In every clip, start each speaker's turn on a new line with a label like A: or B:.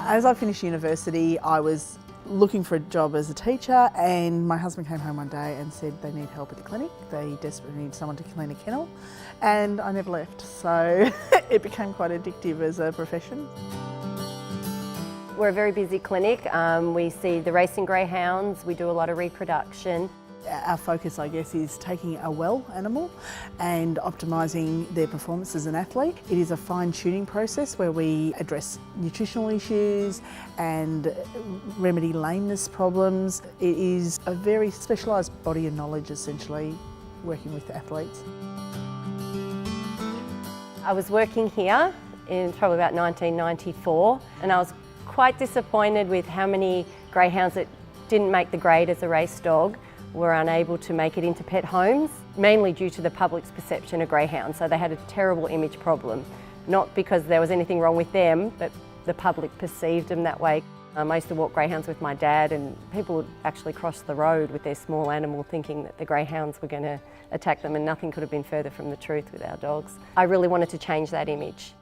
A: As I finished university, I was looking for a job as a teacher, and my husband came home one day and said they need help at the clinic. They desperately need someone to clean a kennel, and I never left. So it became quite addictive as a profession.
B: We're a very busy clinic. We see the racing greyhounds, we do a lot of reproduction.
A: Our focus, I guess, is taking a well animal and optimising their performance as an athlete. It is a fine-tuning process where we address nutritional issues and remedy lameness problems. It is a very specialised body of knowledge, essentially, working with athletes.
B: I was working here in probably about 1994, and I was quite disappointed with how many greyhounds that didn't make the grade as a race dog were unable to make it into pet homes, mainly due to the public's perception of greyhounds. So they had a terrible image problem, not because there was anything wrong with them, but the public perceived them that way. I used to walk greyhounds with my dad, and people would actually cross the road with their small animal thinking that the greyhounds were going to attack them, and nothing could have been further from the truth with our dogs. I really wanted to change that image.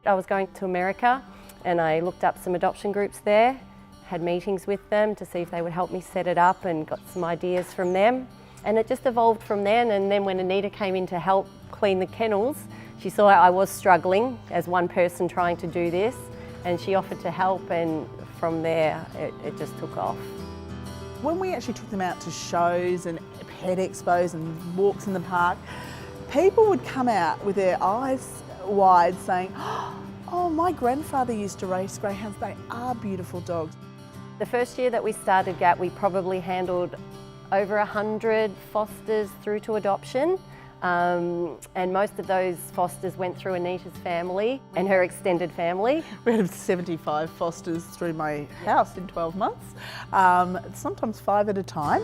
B: I was going to America and I looked up some adoption groups there, had meetings with them to see if they would help me set it up, and got some ideas from them. And it just evolved from then, and then when Anita came in to help clean the kennels, she saw I was struggling as one person trying to do this, and she offered to help, and from there it just took off.
A: When we actually took them out to shows and pet expos and walks in the park, people would come out with their eyes wide saying, "Oh, my grandfather used to race greyhounds, they are beautiful dogs."
B: The first year that we started GAP, we probably handled over 100 fosters through to adoption. And most of those fosters went through Anita's family and her extended family.
A: We had 75 fosters through my house in 12 months, sometimes 5 at a time.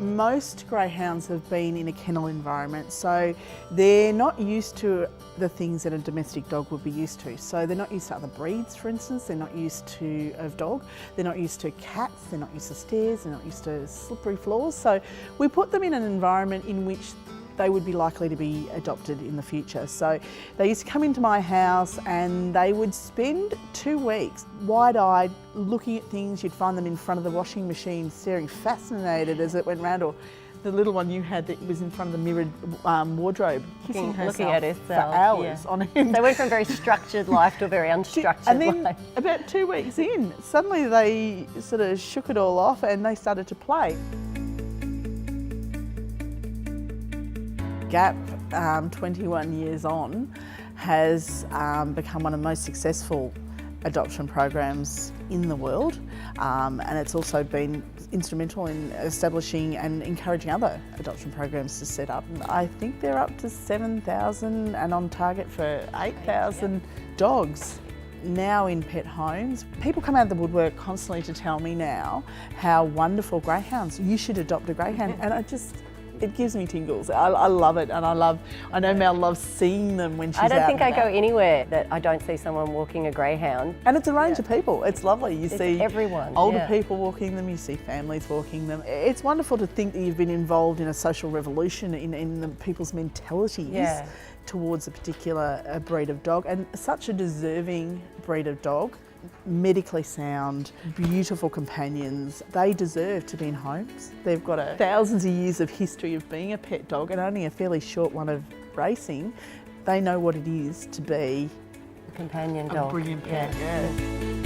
A: Most greyhounds have been in a kennel environment, so they're not used to the things that a domestic dog would be used to. So they're not used to other breeds, for instance. They're not used to a dog. They're not used to cats. They're not used to stairs. They're not used to slippery floors. So we put them in an environment in which they would be likely to be adopted in the future. So they used to come into my house and they would spend 2 weeks wide-eyed looking at things. You'd find them in front of the washing machine staring fascinated as it went round, or the little one you had that was in front of the mirrored wardrobe, kissing herself
B: looking at herself
A: for hours on end.
B: They went from very structured life to a very unstructured
A: and then
B: life.
A: About 2 weeks in, suddenly they sort of shook it all off and they started to play. GAP, 21 years on, has become one of the most successful adoption programs in the world, and it's also been instrumental in establishing and encouraging other adoption programs to set up. I think they're up to 7,000 and on target for 8,000 dogs now in pet homes. People come out of the woodwork constantly to tell me now how wonderful greyhounds, you should adopt a greyhound, and it gives me tingles. I love it, and I know Mel loves seeing them when she's out.
B: I don't think I go anywhere that I don't see someone walking a greyhound.
A: And it's a range of people. It's lovely. You see
B: everyone.
A: Older people walking them, you see families walking them. It's wonderful to think that you've been involved in a social revolution in the people's mentalities towards a particular breed of dog, and such a deserving breed of dog. Medically sound, beautiful companions. They deserve to be in homes. They've got thousands of years of history of being a pet dog and only a fairly short one of racing. They know what it is to be
B: a companion dog.
A: A brilliant pet, yeah.